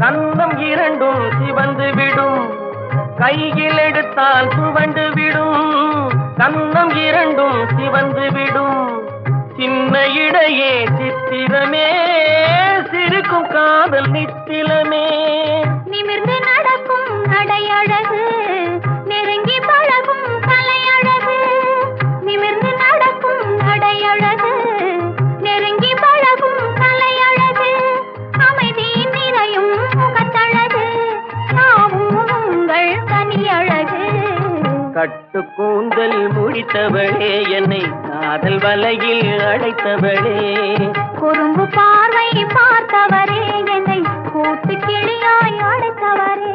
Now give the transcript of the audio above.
கன்னம் இரண்டும் சிவந்து விடும், கையில் எடுத்தால் சுவண்டு விடும். கன்னம் இரண்டும் சிவந்து விடும், சின்ன இடையே சித்திரமே, சிரிக்கும் காதல் நித்திலமே. நிமிர்ந்து நடக்கும் நடையழகு, நெருங்கி பழகும் கலையழகு. நிமிர்ந்து நடக்கும் நடையழகு, நெருங்கி பழகும் கலையழகு. அமைதியின் நிறையும் முகத்தழகு, யாவும் உங்கள் தனியழகு. கட்டு கூந்தல் முடித்தவளே, என்னை காதல் வலையில் அடைத்தவளே. குறும்பு பார்வை பார்த்தவரே, என்னை கூட்டு கிளியாய் அடைத்தவரே.